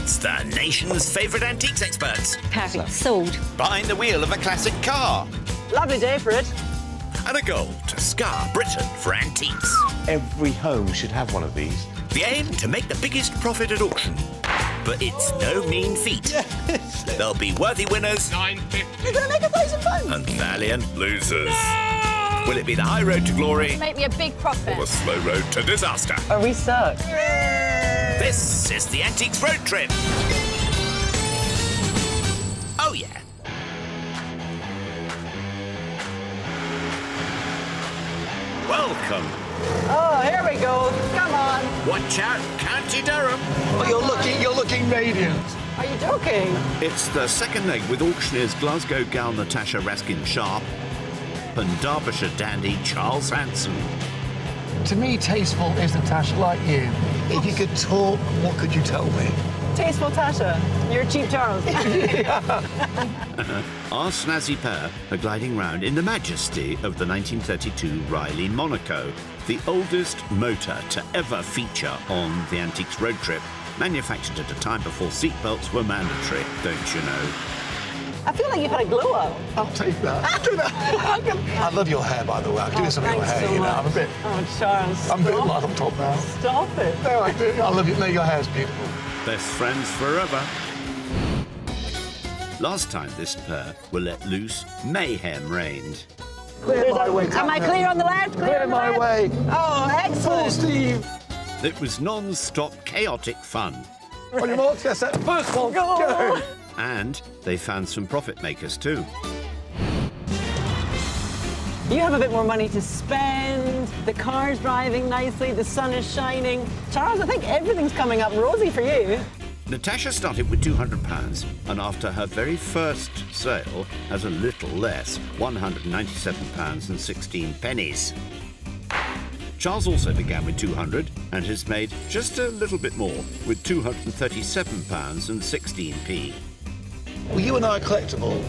It's the nation's favourite antiques experts. Perfect. Sold. Behind the wheel of a classic car. Lovely day for it. And a goal to scar Britain for antiques. Every home should have one of these. The aim to make the biggest profit at auction. But it's no mean feat. Yes. There'll be worthy winners. £9.50. You're going to make £1,000. And valiant losers. No! Will it be the high road to glory? Make me a big profit. Or the slow road to disaster? Are we stuck? This is the Antiques Road Trip. Oh, yeah. Welcome. Oh, here we go. Come on. Watch out, County Durham. Oh, you're looking radiant. Are you joking? It's the second leg with auctioneers Glasgow gal Natasha Raskin-Sharp and Derbyshire dandy Charles Hanson. To me, tasteful is Natasha, like you. If you could talk, what could you tell me? Tasteful Tasha. You're cheap Charles. Our snazzy pair are gliding round in the majesty of the 1932 Riley Monaco, the oldest motor to ever feature on the Antiques Road Trip, manufactured at a time before seatbelts were mandatory, don't you know? I feel like you've had a glow up. I'll take that. I love your hair, by the way. I can do something with your hair, so you know. much. I'm a bit Charles. I'm a bit light on top now. Stop it. No, I do. I love you. No, your hair's beautiful. Best friends forever. Last time this pair were let loose, mayhem reigned. Clear my way. Am I clear on the left? Clear on the my left? way. Oh, Full excellent. steam. It was non-stop chaotic fun. On your marks, get set. First one, go. And they found some profit makers too. You have a bit more money to spend. The car's driving nicely. The sun is shining. Charles, I think everything's coming up rosy for you. Natasha started with £200 and after her very first sale has a little less, £197.16. Charles also began with 200 and has made just a little bit more with £237.16. Well, you and I are collectible.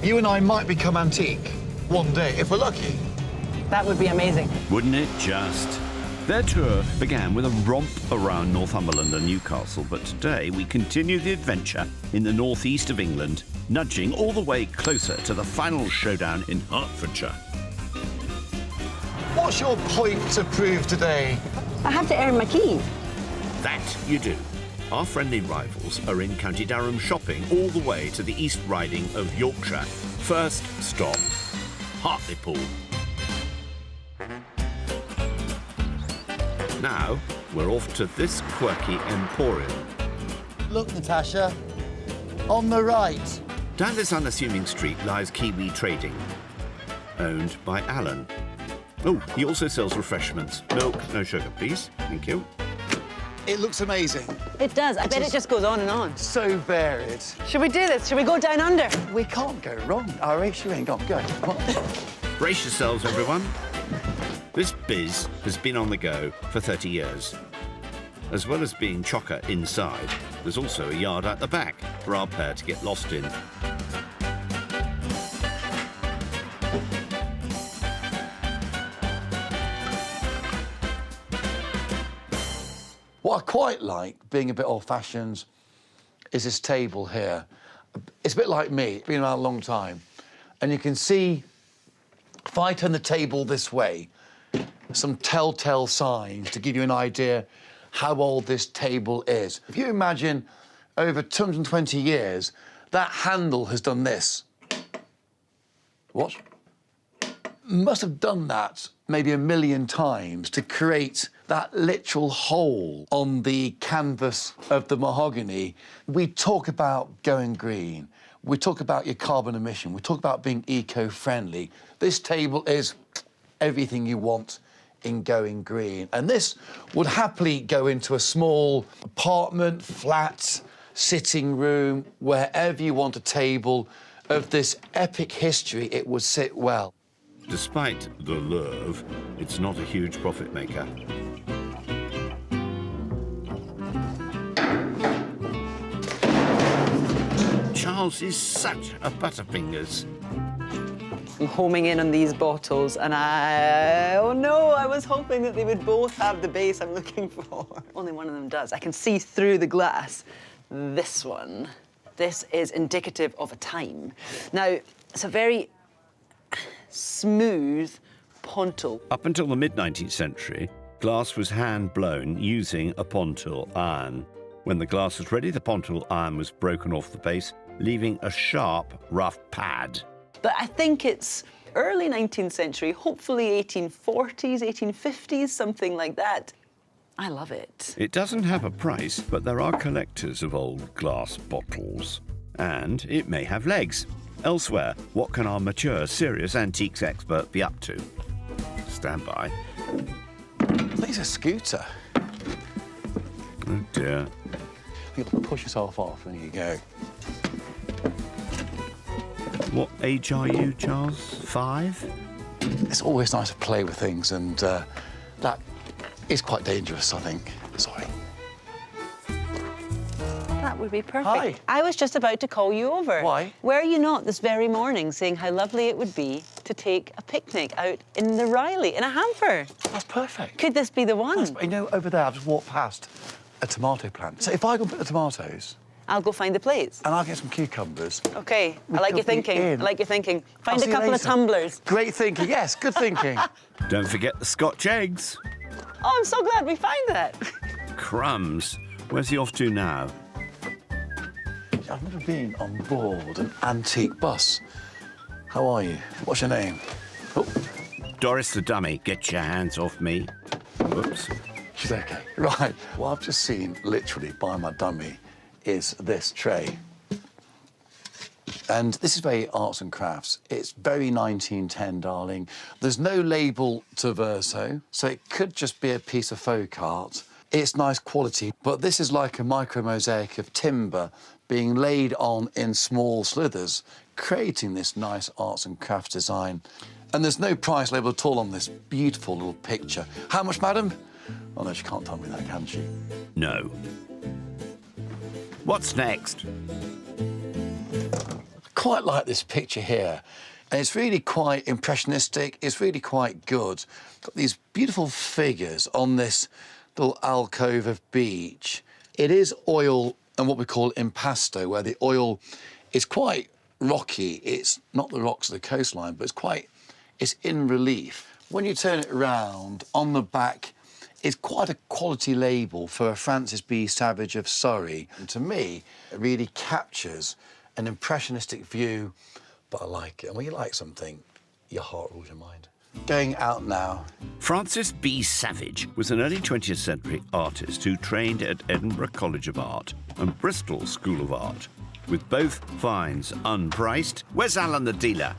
You and I might become antique one day, if we're lucky. That would be amazing. Wouldn't it just? Their tour began with a romp around Northumberland and Newcastle, but today we continue the adventure in the northeast of England, nudging all the way closer to the final showdown in Hertfordshire. What's your point to prove today? I have to earn my keep. That you do. Our friendly rivals are in County Durham shopping all the way to the East Riding of Yorkshire. First stop, Hartlepool. Now, we're off to this quirky emporium. Look, Natasha, on the right. Down this unassuming street lies Kiwi Trading, owned by Alan. Oh, he also sells refreshments. Milk, no sugar, please. Thank you. It looks amazing. It does. I bet it just goes on and on. So varied. Should we do this? Should we go down under? We can't go wrong. Our ratio ain't got go. Come on. Brace yourselves, everyone. This biz has been on the go for 30 years. As well as being chocker inside, there's also a yard at the back for our pair to get lost in. What I quite like, being a bit old-fashioned, is this table here. It's a bit like me, it's been around a long time. And you can see, if I turn the table this way, some telltale signs to give you an idea how old this table is. If you imagine over 220 years, that handle has done this. What? Must have done that maybe 1 million times to create that literal hole on the canvas of the mahogany. We talk about going green. We talk about your carbon emission. We talk about being eco-friendly. This table is everything you want in going green. And this would happily go into a small apartment, flat, sitting room, wherever you want a table of this epic history, it would sit well. Despite the love, it's not a huge profit maker. Charles is such a butterfingers. I'm homing in on these bottles, and oh no, I was hoping that they would both have the base I'm looking for. Only one of them does. I can see through the glass. this one. This is indicative of a time. Now, it's a very smooth pontil. Up until the mid-19th century, glass was hand-blown using a pontil iron. When the glass was ready, the pontil iron was broken off the base, leaving a sharp, rough pad. But I think it's early 19th century, hopefully 1840s, 1850s, something like that. I love it. It doesn't have a price, but there are collectors of old glass bottles. And it may have legs. Elsewhere, what can our mature, serious antiques expert be up to? Stand by. I think it's a scooter. Oh dear. You push yourself off and you go. What age are you, Charles? 5? It's always nice to play with things, and that is quite dangerous, I think. Sorry. That would be perfect. Hi. I was just about to call you over. Why? Were you not this very morning saying how lovely it would be to take a picnic out in the Riley in a hamper? That's perfect. Could this be the one? You know, over there, I've just walked past a tomato plant. So if I go and pick the tomatoes, I'll go find the plates. and I'll get some cucumbers. Okay, We I like your could be thinking. in. I like your thinking. I'll Find a see you couple of later. tumblers. Great thinking, yes, good thinking. Don't forget the Scotch eggs. Oh, I'm so glad we find that. Crumbs. Where's he off to now? I've never been on board an antique bus. How are you? What's your name? Oh, Doris the dummy, get your hands off me. Whoops. she's okay. Right, what I've just seen, literally, by my dummy, is this tray. And this is very arts and crafts. It's very 1910, darling. There's no label to verso, so it could just be a piece of folk art. It's nice quality, but this is like a micro-mosaic of timber being laid on in small slithers, creating this nice arts and crafts design. And there's no price label at all on this beautiful little picture. How much, madam? Oh, no, she can't tell me that, can she? No. What's next? Quite like this picture here. And it's really quite impressionistic. It's really quite good. Got these beautiful figures on this little alcove of beach. It is oil and what we call impasto, where the oil is quite rocky. It's not the rocks of the coastline, but it's in relief. When you turn it around, on the back is quite a quality label for a Francis B. Savage of Surrey. And to me, it really captures an impressionistic view, but I like it. And when you like something, your heart rules your mind. Going out now. Francis B. Savage was an early 20th century artist who trained at Edinburgh College of Art and Bristol School of Art. With both finds unpriced, where's Alan the dealer?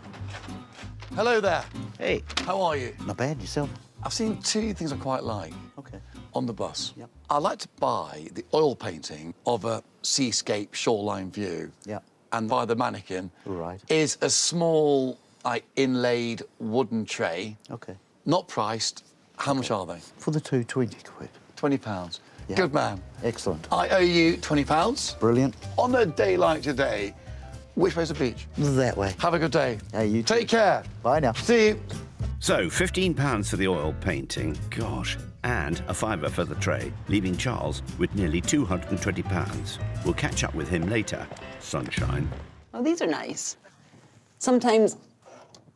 Hello there. Hey, How are you? not bad yourself. I've seen two things I quite like. Okay. On the bus. Yep. I'd like to buy the oil painting of a seascape shoreline view. Yep. And by the mannequin Right. is a small, like, inlaid wooden tray. Okay. Not priced. How much are they? For the two, 20 quid. £20. Yeah. Good man. Excellent. I owe you £20. Brilliant. On a day like today, which way's the beach? That way. Have a good day. Hey, you too. Take care. Bye now. See you. So, £15 for the oil painting, gosh, and a £5 for the tray, leaving Charles with nearly £220. We'll catch up with him later. Sunshine. Oh, these are nice. Sometimes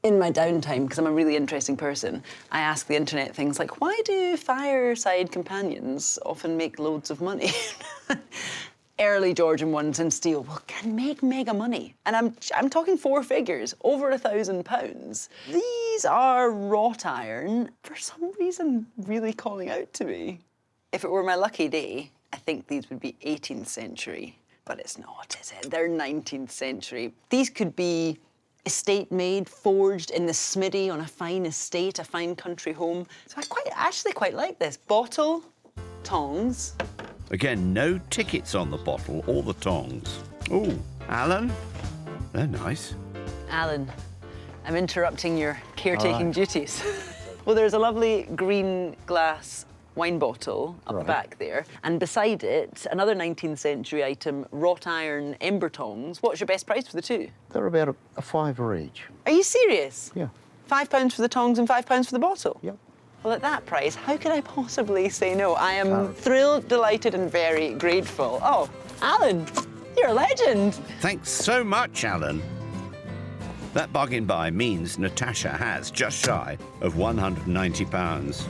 in my downtime, because I'm a really interesting person, I ask the internet things like, why do fireside companions often make loads of money? Early Georgian ones in steel can make mega money. And I'm talking 4 figures, over £1,000. These are wrought iron, for some reason really calling out to me. If it were my lucky day, I think these would be 18th century. But it's not, is it? They're 19th century. These could be estate made, forged in the smithy on a fine estate, a fine country home. So I actually quite like this. Bottle, tongs. Again, no tickets on the bottle or the tongs. Oh, Alan? They're nice. Alan, I'm interrupting your caretaking All right. duties. Well, there's a lovely green glass wine bottle up the Right. back there, and beside it, another 19th century item, wrought iron ember tongs. What's your best price for the two? They're about a fiver each. Are you serious? Yeah. £5 for the tongs and £5 for the bottle? Yep. Well, at that price, how could I possibly say no? I am thrilled, delighted, and very grateful. Oh, Alan, you're a legend. Thanks so much, Alan. That bargain buy means Natasha has just shy of £190.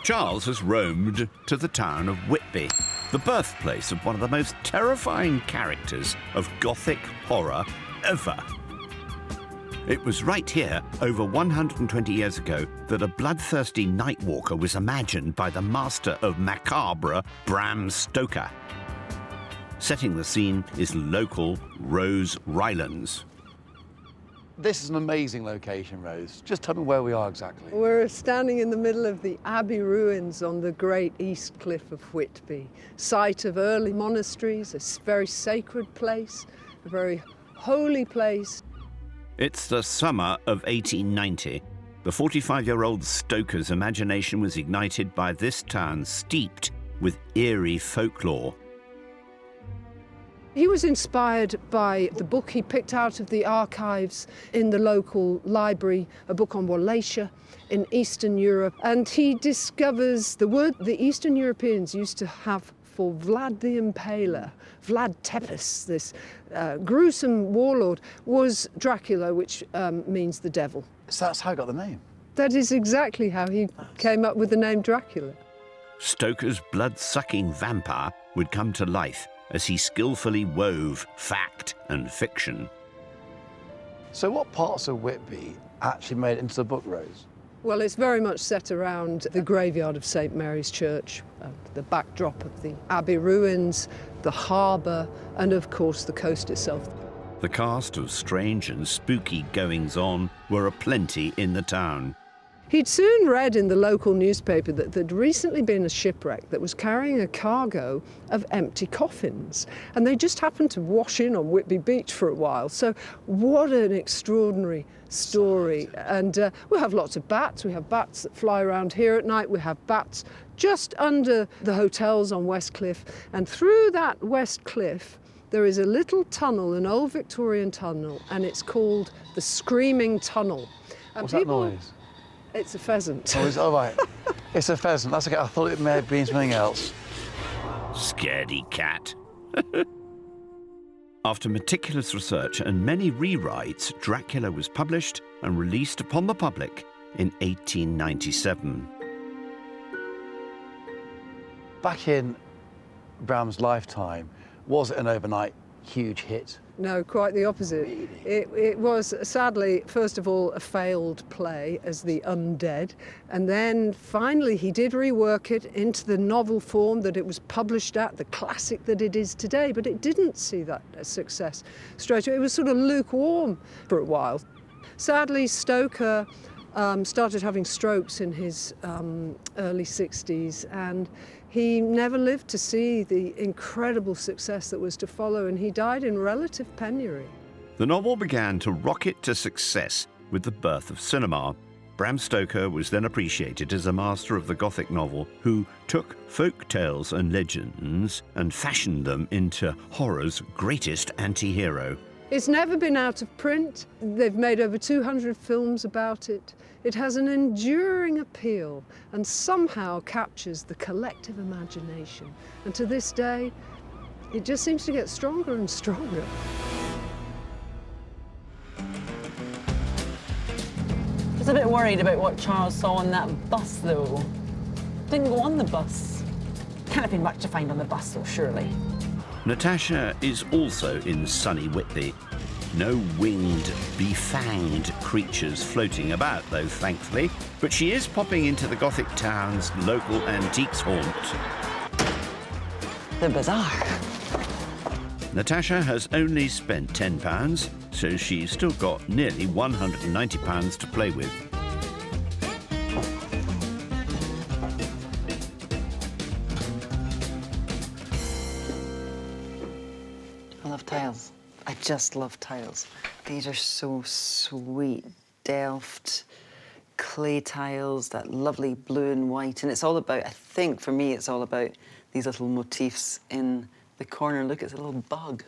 Charles has roamed to the town of Whitby, the birthplace of one of the most terrifying characters of Gothic horror ever. It was right here, over 120 years ago, that a bloodthirsty nightwalker was imagined by the master of macabre, Bram Stoker. Setting the scene is local Rose Rylands. This is an amazing location, Rose. Just tell me where we are exactly. We're standing in the middle of the Abbey ruins on the great East Cliff of Whitby, site of early monasteries, a very sacred place, a very holy place. It's the summer of 1890. The 45-year-old Stoker's imagination was ignited by this town steeped with eerie folklore. He was inspired by the book he picked out of the archives in the local library, a book on Wallachia in Eastern Europe, and he discovers the word the Eastern Europeans used to have for Vlad the Impaler, Vlad Tepes, this gruesome warlord, was Dracula, which means the devil. So that's how I got the name. That is exactly how he came up with the name Dracula. Stoker's blood-sucking vampire would come to life as he skillfully wove fact and fiction. So what parts of Whitby actually made it into the book, Rose? Well, it's very much set around the graveyard of St Mary's Church, the backdrop of the Abbey ruins, the harbour, and of course the coast itself. The cast of strange and spooky goings-on were aplenty in the town. He'd soon read in the local newspaper that there'd recently been a shipwreck that was carrying a cargo of empty coffins, and they just happened to wash in on Whitby Beach for a while. So what an extraordinary story. And we have lots of bats. We have bats that fly around here at night. We have bats just under the hotels on West Cliff. And through that West Cliff, there is a little tunnel, an old Victorian tunnel, and it's called the Screaming Tunnel. And What's that noise? It's a pheasant. Oh, all right. It's a pheasant. That's okay. I thought it may have been something else. Scaredy cat. After meticulous research and many rewrites, Dracula was published and released upon the public in 1897. Back in Bram's lifetime, was it an overnight huge hit? No, quite the opposite. It was, sadly, first of all, a failed play as The Undead, and then finally he did rework it into the novel form that it was published at, the classic that it is today, but it didn't see that success straight away. It was sort of lukewarm for a while. Sadly, Stoker started having strokes in his early 60s, and he never lived to see the incredible success that was to follow, and he died in relative penury. The novel began to rocket to success with the birth of cinema. Bram Stoker was then appreciated as a master of the Gothic novel who took folk tales and legends and fashioned them into horror's greatest anti-hero. It's never been out of print. They've made over 200 films about it. It has an enduring appeal and somehow captures the collective imagination. And to this day, it just seems to get stronger and stronger. Just a bit worried about what Charles saw on that bus, though. Didn't go on the bus. Can't have been much to find on the bus, though, surely. Natasha is also in sunny Whitby. No winged, befanged creatures floating about, though, thankfully. But she is popping into the Gothic town's local antiques haunt. The bazaar. Natasha has only spent £10, so she's still got nearly £190 to play with. I love tiles. I just love tiles. These are so sweet. Delft clay tiles, that lovely blue and white. And it's all about, I think for me, it's all about these little motifs in the corner. Look, it's a little bug.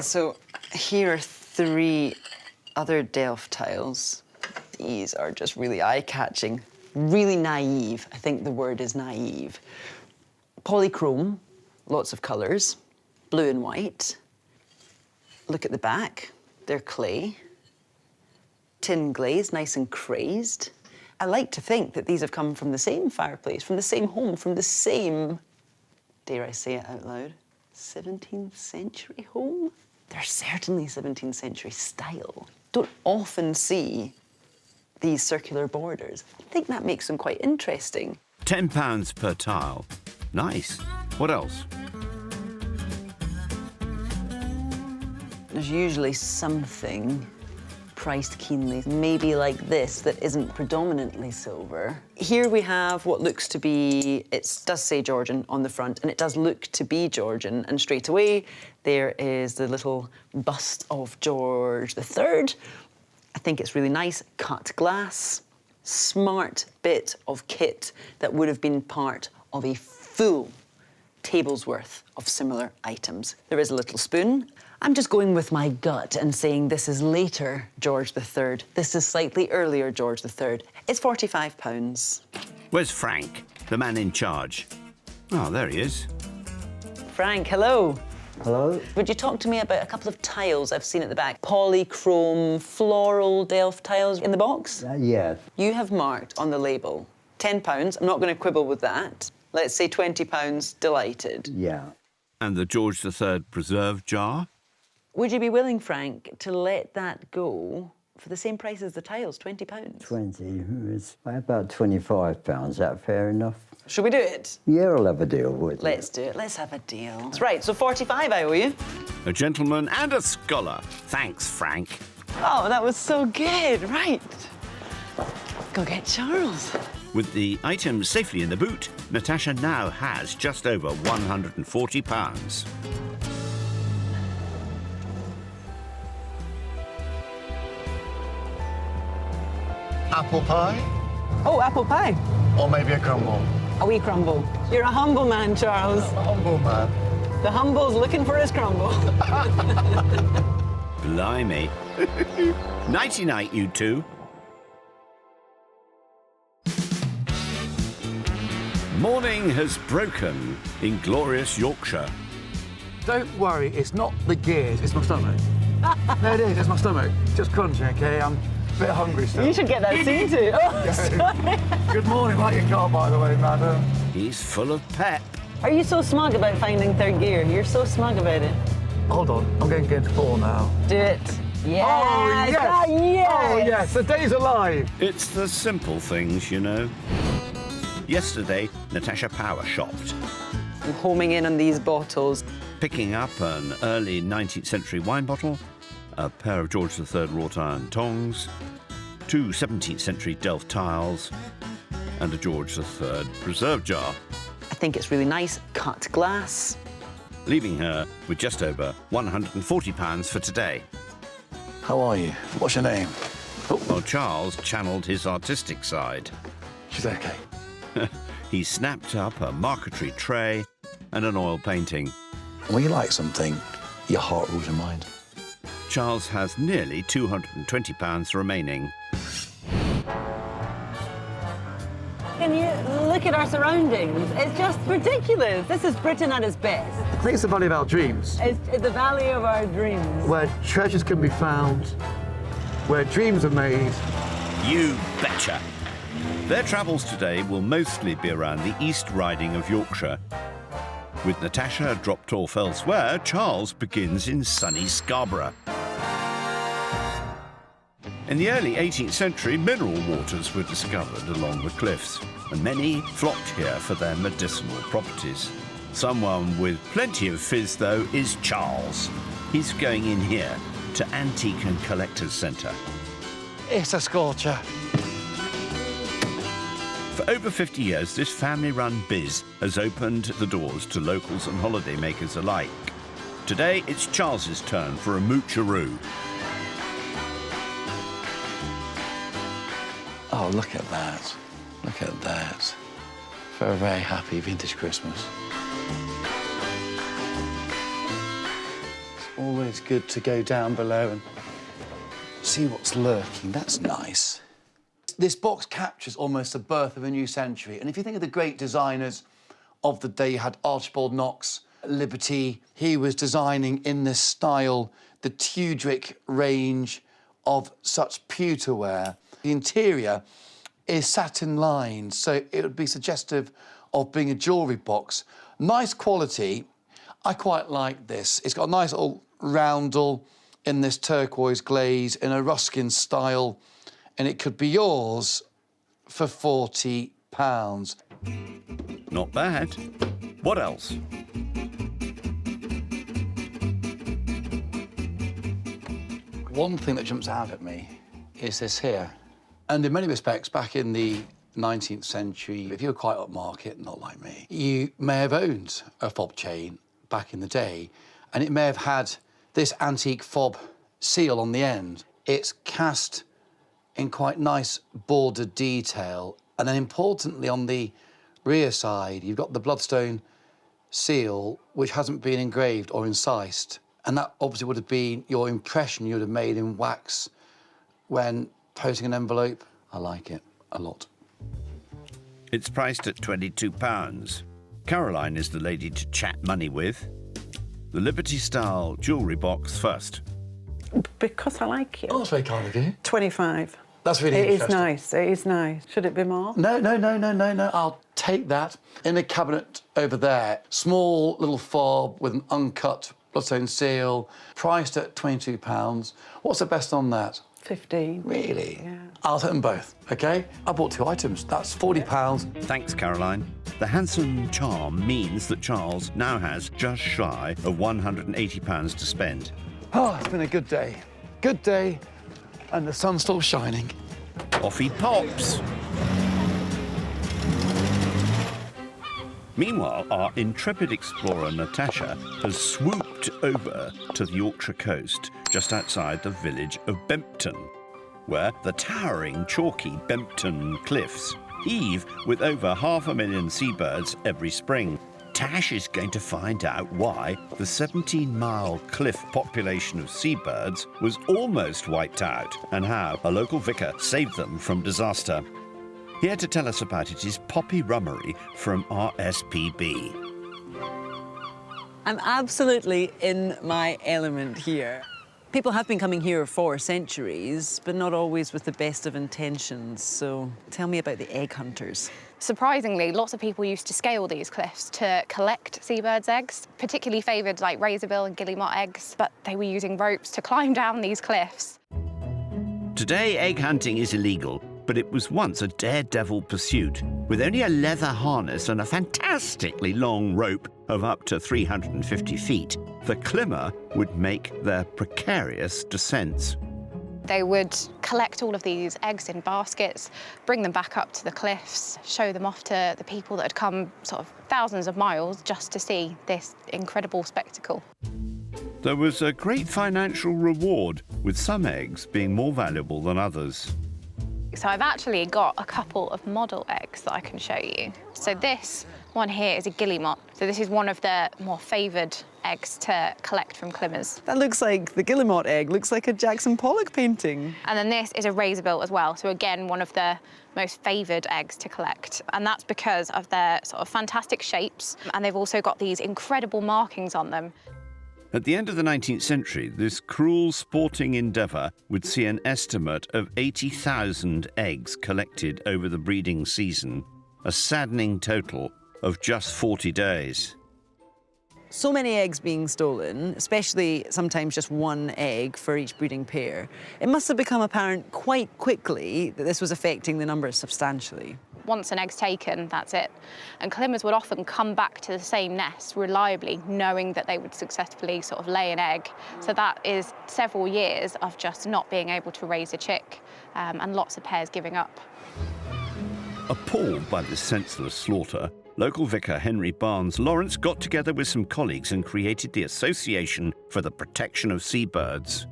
So Here are 3 other Delft tiles. These are just really eye-catching, really naive. I think the word is naive. Polychrome, lots of colours, blue and white. Look at the back, they're clay. Tin glaze, nice and crazed. I like to think that these have come from the same fireplace, from the same home, from the same, dare I say it out loud, 17th century home? They're certainly 17th century style. Don't often see these circular borders. I think that makes them quite interesting. £10 per tile. Nice. What else? There's usually something priced keenly, maybe like this, that isn't predominantly silver. Here we have what looks to be, it does say Georgian on the front, and it does look to be Georgian, and straight away there is the little bust of George III. I think it's really nice, cut glass, smart bit of kit that would have been part of a full table's worth of similar items. There is a little spoon. I'm just going with my gut and saying this is later George III. This is slightly earlier George III. It's £45. Where's Frank, the man in charge? Oh, there he is. Frank, hello. Hello? Would you talk to me about a couple of tiles I've seen at the back? Polychrome, floral Delft tiles in the box? Yeah. You have marked on the label £10. I'm not going to quibble with that. Let's say £20, delighted. Yeah. And the George III preserve jar? Would you be willing, Frank, to let that go for the same price as the tiles, £20? 20. It's about £25. Is that fair enough? Should we do it? Yeah, I'll have a deal with you. Let's do it. Let's have a deal. That's right, so 45 I owe you. A gentleman and a scholar. Thanks, Frank. Oh, that was so good. Right. Go get Charles. With the items safely in the boot, Natasha now has just over £140. Apple pie? Oh, apple pie. Or maybe a crumble? A wee crumble. You're a humble man, Charles. A humble man. The humble's looking for his crumble. Blimey. Nighty-night, you two. Morning has broken in glorious Yorkshire. Don't worry, it's not the gears, it's my stomach. There it is, it's my stomach. Just crunchy, OK? I'm a bit hungry still. You should get that scene too. Oh, sorry. Good morning, like your car, by the way, madam. He's full of pep. Are you so smug about finding third gear? You're so smug about it. Hold on, I'm getting geared 4 now. Do it. Yes. Oh, yes! Ah, yes. Oh, yes, the day's alive. It's the simple things, you know. Yesterday, Natasha power shopped, I'm homing in on these bottles. picking up an early 19th century wine bottle, a pair of George III wrought iron tongs, 2 17th century Delft tiles, and a George III preserve jar, I think it's really nice. Cut glass. leaving her with just over £140 for today. How are you? What's your name? While Charles channeled his artistic side. She's OK. He snapped up a marquetry tray and an oil painting. When you like something, your heart rules your mind. Charles has nearly £220 remaining. Can you look at our surroundings? It's just ridiculous. This is Britain at its best. I think it's the valley of our dreams, It's the valley of our dreams. where treasures can be found, where dreams are made. You betcha. Their travels today will mostly be around the East Riding of Yorkshire. With Natasha dropped off elsewhere, Charles begins in sunny Scarborough. In the early 18th century, mineral waters were discovered along the cliffs, and many flocked here for their medicinal properties. Someone with plenty of fizz, though, is Charles. He's going in here to Antique and Collectors Centre. It's a scorcher. For over 50 years, this family-run biz has opened the doors to locals and holidaymakers alike. Today, it's Charles's turn for a moocheroo. Oh, look at that. Look at that. For a very happy vintage Christmas. Always good to go down below and see what's lurking. That's nice. This box captures almost the birth of a new century. And if you think of the great designers of the day, you had Archibald Knox, Liberty. He was designing in this style the Tudric range of such pewterware. The interior is satin lined, so it would be suggestive of being a jewellery box. Nice quality. I quite like this. It's got a nice little roundel in this turquoise glaze in a Ruskin style, and it could be yours for £40. Not bad. What else? One thing that jumps out at me is this here. And in many respects, back in the 19th century, if you were quite upmarket, not like me, you may have owned a fob chain back in the day, and it may have had this antique fob seal on the end. It's cast in quite nice border detail, and then importantly on the rear side, you've got the bloodstone seal, which hasn't been engraved or incised. And that obviously would have been your impression you would have made in wax when posting an envelope. I like it a lot. It's priced at £22. Caroline is the lady to chat money with. The Liberty-style jewellery box first. Because I like it. Oh, that's very kind of you. 25. That's really It is interesting. nice, it is nice. Should it be more? No. I'll take that. In the cabinet over there, small little fob with an uncut bloodstone seal, priced at £22. What's the best on that? 15. Really? Yeah. I'll take them both, OK? I bought 2 items. That's £40. Thanks, Caroline. The handsome charm means that Charles now has just shy of £180 to spend. Oh, it's been a good day. Good day, and the sun's still shining. Off he pops. Meanwhile, our intrepid explorer Natasha has swooped over to the Yorkshire coast just outside the village of Bempton, where the towering, chalky Bempton cliffs heave with over 500,000 seabirds every spring. Tash is going to find out why the 17-mile cliff population of seabirds was almost wiped out and how a local vicar saved them from disaster. Here to tell us about it is Poppy Rummery from RSPB. I'm absolutely in my element here. People have been coming here for centuries, but not always with the best of intentions. So tell me about the egg hunters. Surprisingly, lots of people used to scale these cliffs to collect seabirds' eggs, particularly favoured like razorbill and guillemot eggs, but they were using ropes to climb down these cliffs. Today, egg hunting is illegal, but it was once a daredevil pursuit. With only a leather harness and a fantastically long rope of up to 350 feet, the climber would make their precarious descents. They would collect all of these eggs in baskets, bring them back up to the cliffs, show them off to the people that had come sort of thousands of miles just to see this incredible spectacle. There was a great financial reward, with some eggs being more valuable than others. So I've actually got a couple of model eggs that I can show you. So this one here is a guillemot. So this is one of the more favoured eggs to collect from climbers. That looks like the guillemot egg, looks like a Jackson Pollock painting. And then this is a razorbill as well. So again, one of the most favoured eggs to collect. And that's because of their sort of fantastic shapes. And they've also got these incredible markings on them. At the end of the 19th century, this cruel sporting endeavour would see an estimate of 80,000 eggs collected over the breeding season, a saddening total of just 40 days. So many eggs being stolen, especially sometimes just one egg for each breeding pair. It must have become apparent quite quickly that this was affecting the numbers substantially. Once an egg's taken, that's it. And climbers would often come back to the same nest reliably, knowing that they would successfully sort of lay an egg. So that is several years of just not being able to raise a chick, and lots of pairs giving up. Appalled by this senseless slaughter, local vicar Henry Barnes Lawrence got together with some colleagues and created the Association for the Protection of Seabirds.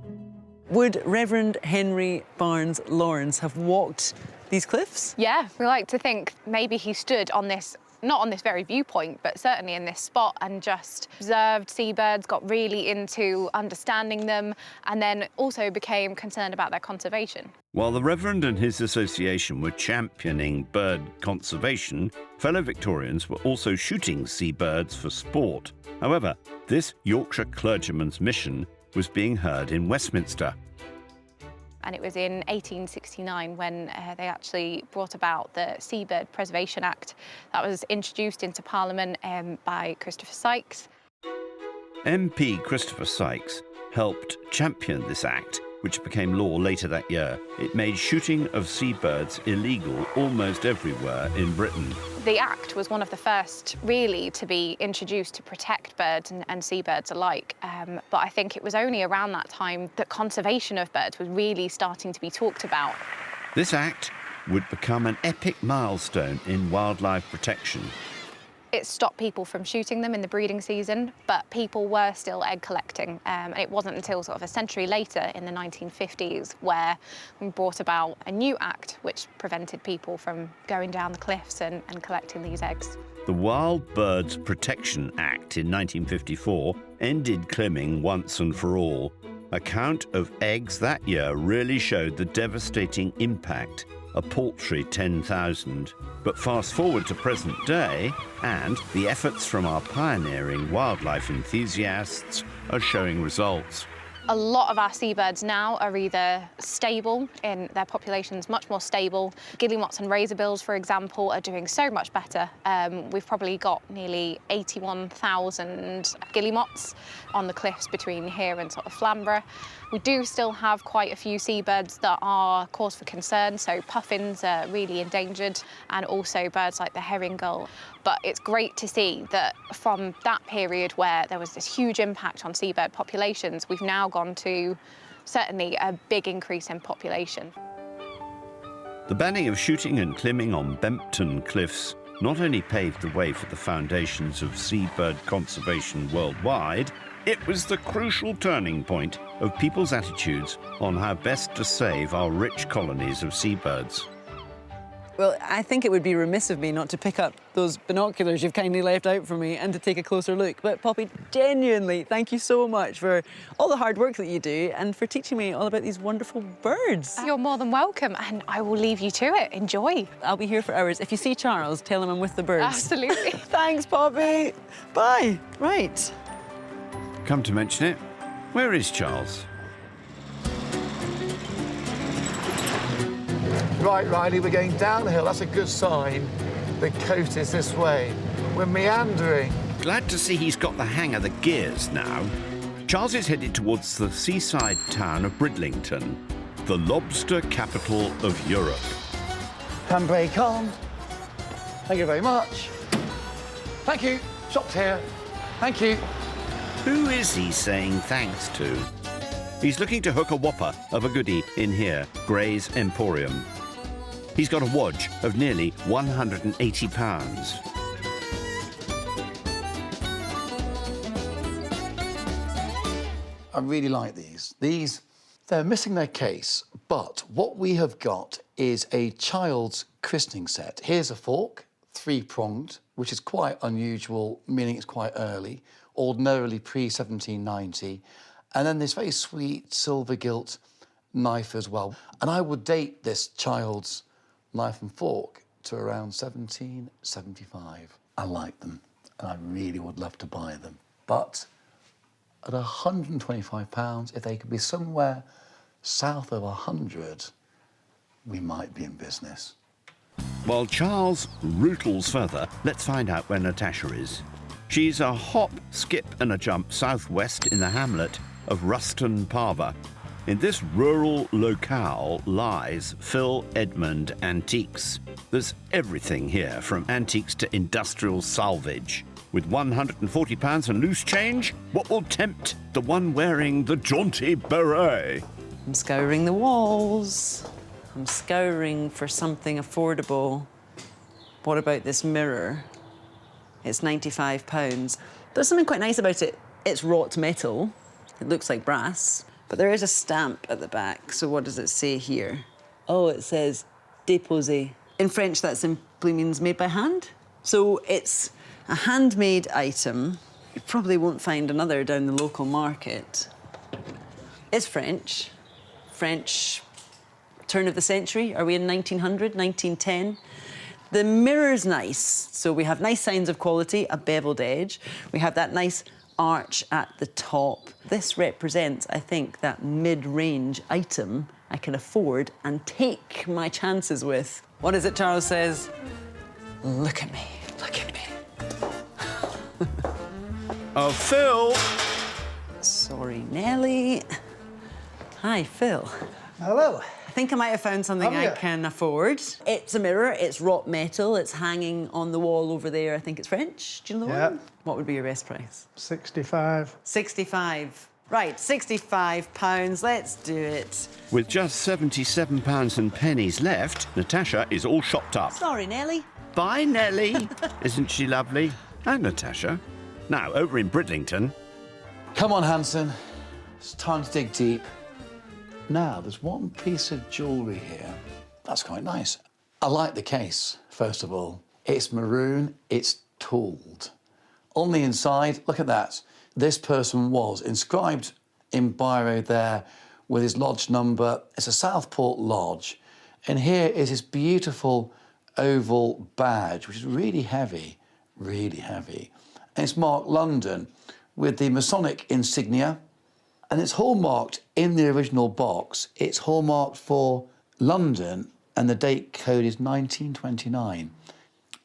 Would Reverend Henry Barnes Lawrence have walked these cliffs? Yeah, we like to think maybe he stood on this not on this very viewpoint, but certainly in this spot, and just observed seabirds, got really into understanding them, and then also became concerned about their conservation. While the Reverend and his association were championing bird conservation, fellow Victorians were also shooting seabirds for sport. However, this Yorkshire clergyman's mission was being heard in Westminster. And it was in 1869 when they actually brought about the Seabird Preservation Act that was introduced into Parliament by Christopher Sykes. MP Christopher Sykes helped champion this act, which became law later that year. It made shooting of seabirds illegal almost everywhere in Britain. The Act was one of the first, really, to be introduced to protect birds and seabirds alike. But I think it was only around that time that conservation of birds was really starting to be talked about. This act would become an epic milestone in wildlife protection. It stopped people from shooting them in the breeding season, but people were still egg collecting. And it wasn't until sort of a century later, in the 1950s, where we brought about a new act which prevented people from going down the cliffs and collecting these eggs. The Wild Birds Protection Act in 1954 ended climbing once and for all. A count of eggs that year really showed the devastating impact, a paltry 10,000. But fast forward to present day, and the efforts from our pioneering wildlife enthusiasts are showing results. A lot of our seabirds now are either stable, in their populations much more stable. Guillemots and razorbills, for example, are doing so much better. We've probably got nearly 81,000 guillemots on the cliffs between here and sort of Flamborough. We do still have quite a few seabirds that are cause for concern, so puffins are really endangered, and also birds like the herring gull. But it's great to see that from that period where there was this huge impact on seabird populations, we've now gone to certainly a big increase in population. The banning of shooting and climbing on Bempton Cliffs not only paved the way for the foundations of seabird conservation worldwide, it was the crucial turning point of people's attitudes on how best to save our rich colonies of seabirds. Well, I think it would be remiss of me not to pick up those binoculars you've kindly left out for me and to take a closer look. But Poppy, genuinely, thank you so much for all the hard work that you do and for teaching me all about these wonderful birds. You're more than welcome, and I will leave you to it. Enjoy. I'll be here for hours. If you see Charles, tell him I'm with the birds. Absolutely. Thanks, Poppy. Bye. Right. Come to mention it, where is Charles? Right, Riley, we're going downhill. That's a good sign. The coast is this way. We're meandering. Glad to see he's got the hang of the gears now. Charles is headed towards the seaside town of Bridlington, the lobster capital of Europe. Handbrake on. Thank you very much. Thank you. Shop's here. Thank you. Who is he saying thanks to? He's looking to hook a whopper of a goodie in here, Gray's Emporium. He's got a wadge of nearly £180. I really like these. They're missing their case, but what we have got is a child's christening set. Here's a fork, 3-pronged, which is quite unusual, meaning it's quite early, ordinarily pre-1790. And then this very sweet silver gilt knife as well. And I would date this child's knife and fork to around 1775. I like them, and I really would love to buy them. But at £125, if they could be somewhere south of 100, we might be in business. While Charles rootles further, let's find out where Natasha is. She's a hop, skip and a jump southwest in the hamlet of Ruston Parva. In this rural locale lies Phil Edmund Antiques. There's everything here, from antiques to industrial salvage. With £140 and loose change, what will tempt the one wearing the jaunty beret? I'm scouring the walls. I'm scouring for something affordable. What about this mirror? It's £95. There's something quite nice about it. It's wrought metal. It looks like brass. But there is a stamp at the back, so what does it say here? Oh, it says déposé. In French, that simply means made by hand. So it's a handmade item. You probably won't find another down the local market. It's French. French turn of the century. Are we in 1900, 1910? The mirror's nice. So we have nice signs of quality, a beveled edge. We have that nice arch at the top. This represents, I think, that mid-range item I can afford and take my chances with. What is it Charles says? Look at me, look at me. Oh, Phil! Sorry, Nellie. Hi, Phil. Hello. I think I might have found something Have I you? can afford. It's a mirror, it's wrought metal, it's hanging on the wall over there. I think it's French. Do you know the Yeah. one? What would be your best price? 65. 65. Right, £65. Let's do it. With just 77 pounds and pennies left, Natasha is all shopped up. Sorry, Nellie. Bye, Nellie. Isn't she lovely? And Natasha. Now, over in Bridlington, Come on, Hanson. It's time to dig deep. Now, there's one piece of jewellery here. That's quite nice. I like the case, first of all. It's maroon, it's tooled. On the inside, look at that. This person was inscribed in biro there with his lodge number. It's a Southport Lodge. And here is his beautiful oval badge, which is really heavy, really heavy. And it's marked London with the Masonic insignia. And it's hallmarked in the original box. It's hallmarked for London, and the date code is 1929.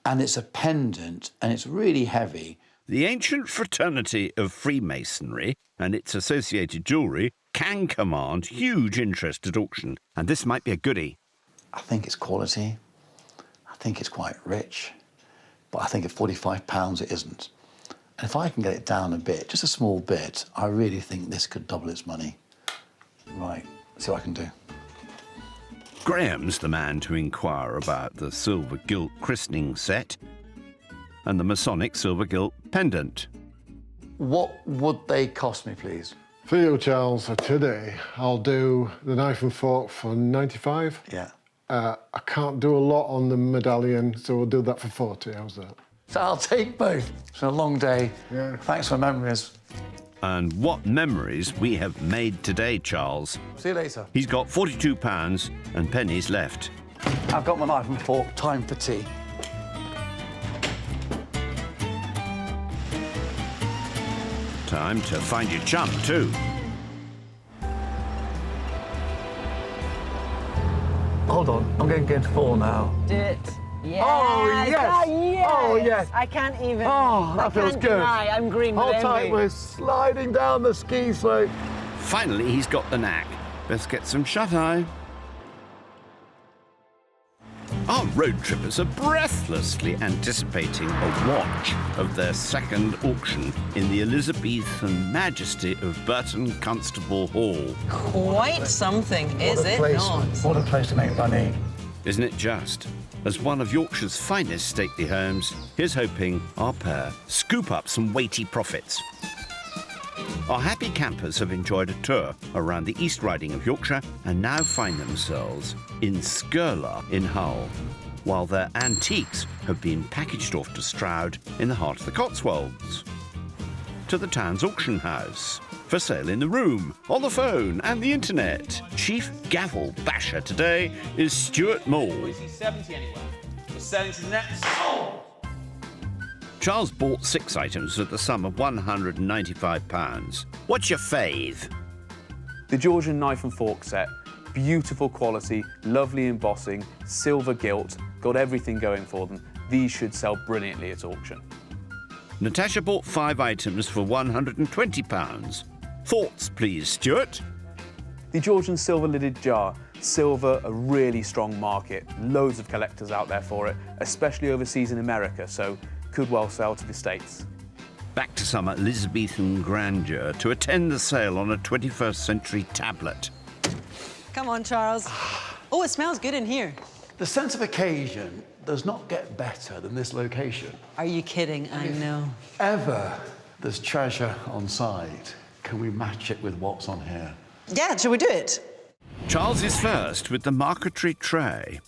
And it's a pendant, and it's really heavy. the ancient fraternity of Freemasonry and its associated jewellery can command huge interest at auction, and this might be a goodie. I think it's quality. I think it's quite rich. But I think at £45 it isn't. And if I can get it down a bit, just a small bit, I really think this could double its money. Right, see what I can do. Graham's the man to inquire about the silver gilt christening set and the Masonic silver gilt pendant. What would they cost me, please? For you, Charles, today, I'll do the knife and fork for 95. Yeah. I can't do a lot on the medallion, so we'll do that for 40. How's that? So I'll take both. It's been a long day. Yeah. Thanks for memories. And what memories we have made today, Charles. See you later. He's got £42 and pennies left. I've got my knife and fork. Time for tea. Time to find your chum, too. Hold on, I'm getting to fall now. Do it. Yes. Oh, yes. Yes. Oh, yes. I can't even. Oh, that I feels can't good. deny I'm green with Hold envy. tight, we're sliding down the ski slope. Finally, he's got the knack. Best get some shut-eye. Our road trippers are breathlessly anticipating a watch of their second auction in the Elizabethan majesty of Burton Constable Hall. Quite something, is it not? What a place to make money. Isn't it just? As one of Yorkshire's finest stately homes, here's hoping our pair scoop up some weighty profits. Our happy campers have enjoyed a tour around the East Riding of Yorkshire and now find themselves in Skirla in Hull, while their antiques have been packaged off to Stroud in the heart of the Cotswolds. To the town's auction house, for sale in the room, on the phone and the internet. Chief Gavel Basher today is Stuart Moore. 70 anywhere. We're selling to the net. Sold! Charles bought 6 items at the sum of £195. What's your fave? The Georgian knife and fork set. Beautiful quality, lovely embossing, silver gilt, got everything going for them. These should sell brilliantly at auction. Natasha bought 5 items for £120. Thoughts, please, Stuart? The Georgian silver-lidded jar. Silver, a really strong market. Loads of collectors out there for it, especially overseas in America, so could well sell to the States. Back to some Elizabethan grandeur to attend the sale on a 21st century tablet. Come on, Charles. Oh, it smells good in here. The sense of occasion does not get better than this location. Are you kidding? I know. Ever there's treasure on site, can we match it with what's on here? Yeah, shall we do it? Charles is first with the marquetry tray.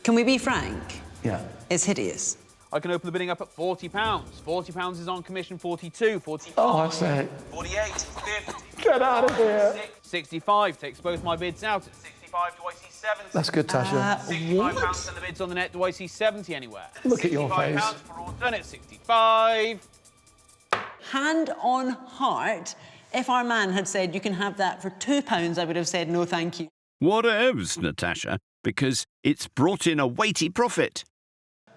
Can we be frank? Yeah. It's hideous. I can open the bidding up at £40. £40 is on commission, 42, 45. Oh, I say. 48, 50. Get out of here. 65 takes both my bids out at 65. Do I see 70? That's good, Tasha. £65 and the bids on the net. Do I see 70 anywhere? Look at your face. £65 for all done at 65. Hand on heart, if our man had said you can have that for £2, I would have said no, thank you. Whatevs, Natasha, because it's brought in a weighty profit.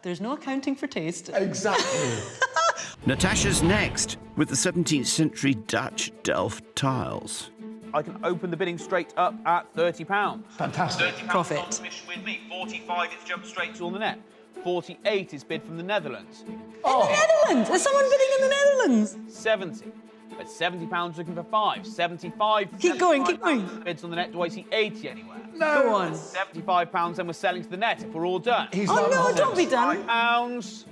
There's no accounting for taste. Exactly. Natasha's next with the 17th century Dutch Delft tiles. I can open the bidding straight up at £30. Fantastic. £30 Profit. on commission with me. 45, it's jumped straight to on the net. 48 is bid from the Netherlands. Oh. Netherlands! Is someone bidding in the Netherlands? 70. At £70 looking for 5. 75. Keep going, keep going. Bids on the net. Do I see 80 anywhere? No. Go on. £75 and we're selling to the net if we're all done. He's Oh not no, honest. don't be done. £5.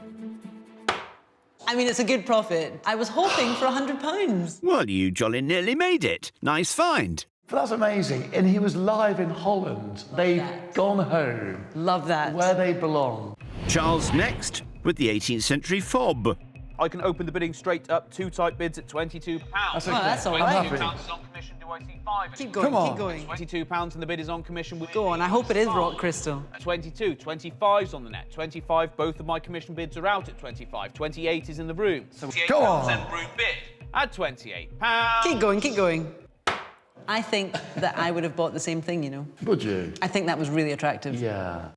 I mean, it's a good profit. I was hoping for £100. Well, you jolly nearly made it. Nice find. But that's amazing. And he was live in Holland. They've gone home Love that. where they belong. Charles next with the 18th century fob. I can open the bidding straight up. 2 type bids at £22. That's Oh, okay. that's all I'm right. happy. £22 is on commission. Do I see 5? Keep going, Come on. keep going. £22 and the bid is on commission with Go on, I hope it is rock crystal. 22, 25's on the net. 25, both of my commission bids are out at 25. 28 is in the room. So Go on. room bid at £28. Keep going, keep going. I think that I would have bought the same thing, you know. Would you? I think that was really attractive. Yeah.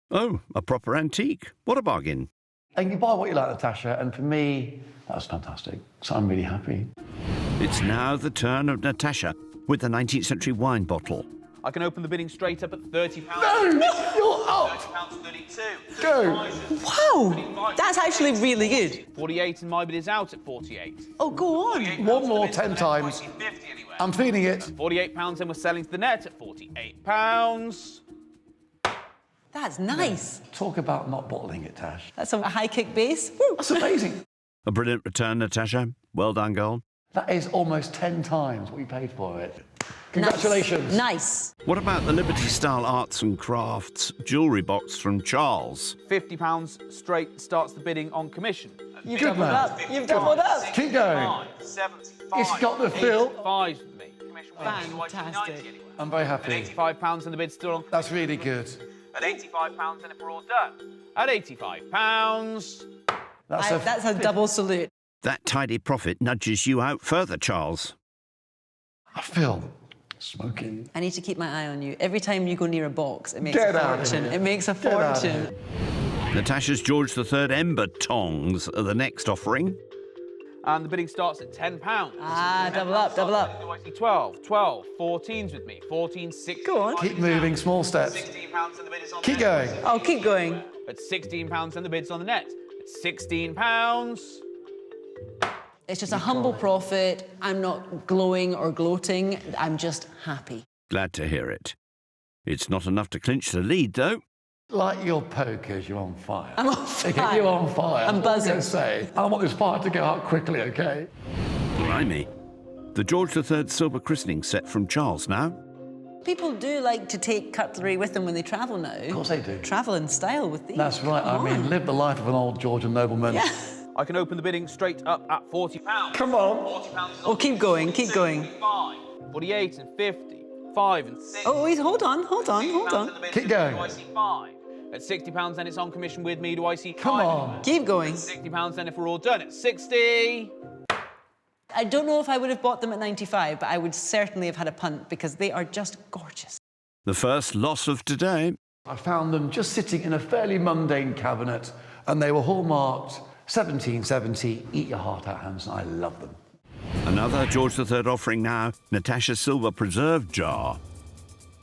Oh, a proper antique. What a bargain. And you buy what you like, Natasha, and for me, that was fantastic. So I'm really happy. It's now the turn of Natasha with the 19th century wine bottle. I can open the bidding straight up at £30. No, you're up. £30.32. Go. Wow, that's actually really good. 48 and my bid is out at 48. Oh, go on. One more 10 times. 50 anywhere. I'm feeling it. £48 and we're selling to the net at £48. That's nice. Talk about not bottling it, Tash. That's a high kick base. Woo. That's amazing. A brilliant return, Natasha. Well done, girl. That is almost 10 times what you paid for it. Congratulations. Nice. What about the Liberty Style Arts and Crafts jewellery box from Charles? £50 straight starts the bidding on commission. You've Good doubled man. up. You've doubled up. Keep going. 75. It's got the feel. 85 with me. Commission with me. Fantastic. 90 anywhere. I'm very At happy. £85 and the bid's still on. That's really good. At £85 and if we're all done. At £85. That's a double salute. That tidy profit nudges you out further, Charles. I feel smoking. I need to keep my eye on you. Every time you go near a box, it makes Get a out of fortune. here. It makes a Get out of fortune. Natasha's George III Ember tongs are the next offering. And the bidding starts at £10. Ah, double up, double up. Do I see 12, 12, 14's with me, 14, 16. Go on. Keep moving, small steps. £16 and the bid is on Keep the net. going. Oh, keep going. At £16 and the bid's on the net. At £16. It's just a humble profit. I'm not glowing or gloating. I'm just happy. Glad to hear it. It's not enough to clinch the lead, though. Like your pokers, you're on fire. I'm on fire. Okay, you're on fire. I'm That's what buzzing. gonna say. I want this fire to go out quickly, okay? Blimey. The George III silver christening set from Charles now. People do like to take cutlery with them when they travel now. Of course they do. Travel in style with these. That's right. Come I mean, on. live the life of an old Georgian nobleman. Yeah. I can open the bidding straight up at £40. Come on. £40 Oh, keep going, keep going. 48 and 50, 5 and 6. Oh, hold on, hold on, hold on. Keep going. Do I see 5? At £60 and it's on commission with me, do I see 5? Come on. Keep going. £60 and if we're all done, it's 60. I don't know if I would have bought them at 95, but I would certainly have had a punt because they are just gorgeous. The first loss of today. I found them just sitting in a fairly mundane cabinet, and they were hallmarked 1770. Eat your heart out, Hanson. I love them. Another George III offering now, Natasha's silver preserve jar.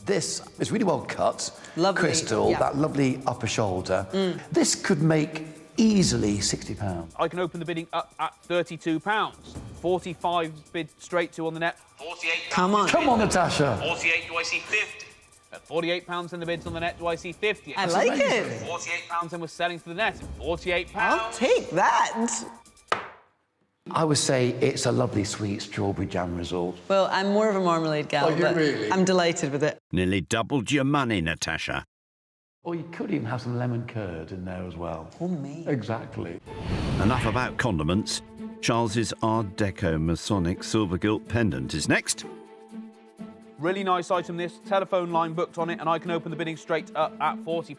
This is really well cut. Lovely, Crystal, yeah. that lovely upper shoulder. This could make easily £60. I can open the bidding up at £32. 45 bid straight to on the net. 48. Come on. Come on, Natasha. 48, do I see 50? At £48 and the bids on the net, do I see 50? I like amazing. it. £48 and we're selling to the net at £48. I'll take that. I would say it's a lovely sweet strawberry jam resort. Well, I'm more of a marmalade gal, Oh, you but really? I'm delighted with it. Nearly doubled your money, Natasha. Or you could even have some lemon curd in there as well. Oh, me. Exactly. Enough about condiments. Charles's Art Deco Masonic silver gilt pendant is next. Really nice item this, telephone line booked on it, and I can open the bidding straight up at £40.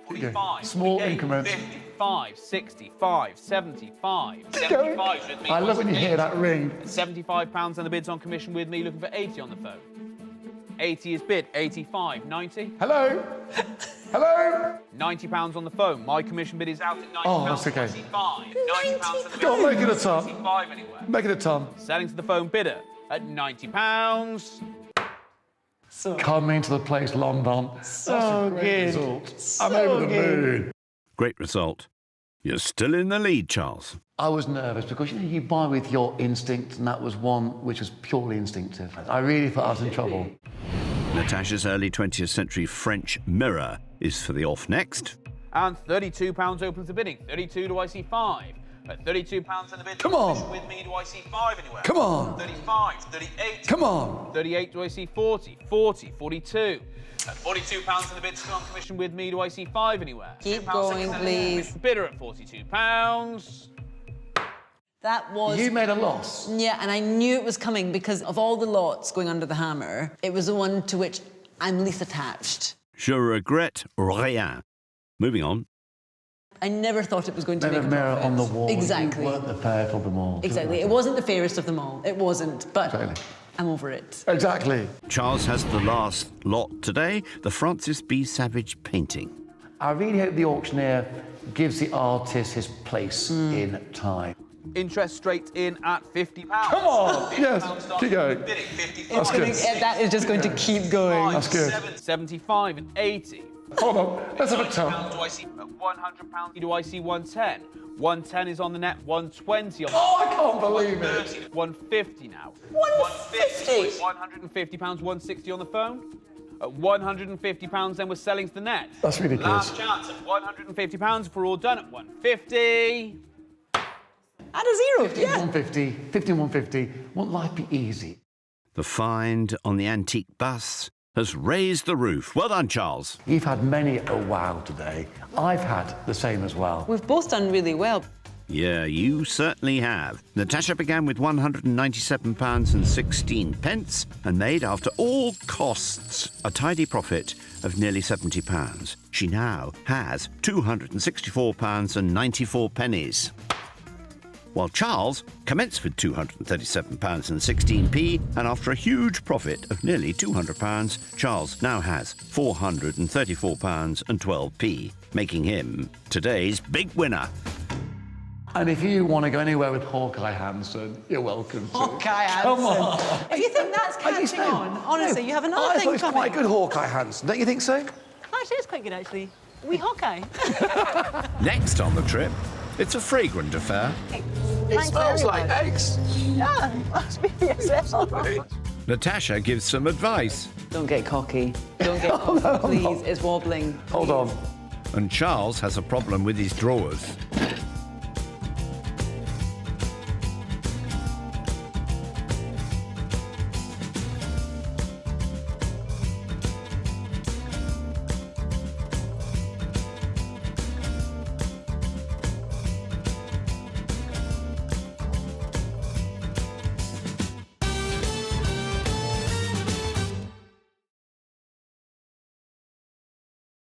45, Small 48, increments. 55, 65, 75, 75 with me. I love when you hear that ring. £75 and the bid's on commission with me, looking for 80 on the phone. 80 is bid, 85, 90. Hello? Hello? £90 on the phone. My commission bid is out at £90. Oh, that's okay. 95, £90 on the bid. Go on, make it a ton. 85 anywhere. Make it a ton. Selling to the phone bidder at £90. Coming to the place, London. So good. Result. I'm over the moon. Great result. You're still in the lead, Charles. I was nervous because you buy with your instinct, and that was one which was purely instinctive. I really thought I was in trouble. Natasha's early 20th century French mirror is for the off next. And £32 opens the bidding. 32, do I see 5? At £32 in the bid. Come on. With me, do I see 5 anywhere? Come on. 35, 38. Come on. 38, do I see 40? 40, 42. At £42 in the bid, still on commission with me, do I see 5 anywhere? Keep going, please. Bidder at £42. That was... You made a loss. Yeah, and I knew it was coming because of all the lots going under the hammer, it was the one to which I'm least attached. Je regrette rien. Moving on. I never thought it was going to make a mirror profit. on the wall. Exactly. You weren't the fairest of them all. Exactly. It wasn't the fairest of them all. It wasn't, but Exactly. I'm over it. Exactly. Charles has the last lot today, the Francis B. Savage painting. I really hope the auctioneer gives the artist his place in time. Interest straight in at £50. Come on! Yes, keep going. That's good. That is just going to keep going. That's good. 75 and 80. Hold on, let's have a tell. Do I see £100? Do I see 110? 110 is on the net. 120 on the Oh, I can't believe it. 150 now. 150? £150, 160 on the phone. At £150, then we're selling to the net. That's ridiculous. Last chance at £150 if we're all done at 150. At a zero, yeah. 150, 150. Won't life be easy? The find on the antique bus has raised the roof. Well done, Charles. You've had many a wow today. I've had the same as well. We've both done really well. Yeah, you certainly have. Natasha began with £197.16 and made, after all costs, a tidy profit of nearly £70. She now has £264.94. While Charles commenced with £237.16, and after a huge profit of nearly £200, Charles now has £434.12, making him today's big winner. And if you want to go anywhere with Hawkeye Hansen, you're welcome to. Hawkeye Hansen. Come on. If you think that's catching on, honestly, you have another I thing thought it's coming. quite good, Hawkeye Hansen. Don't you think so? Actually, it's quite good, actually. We Hawkeye. Next on the trip, it's a fragrant affair. It smells like eggs. Yeah, must be BSL. Natasha gives some advice, Don't get cocky. Don't get cocky, please. It's wobbling. Hold on. and Charles has a problem with his drawers.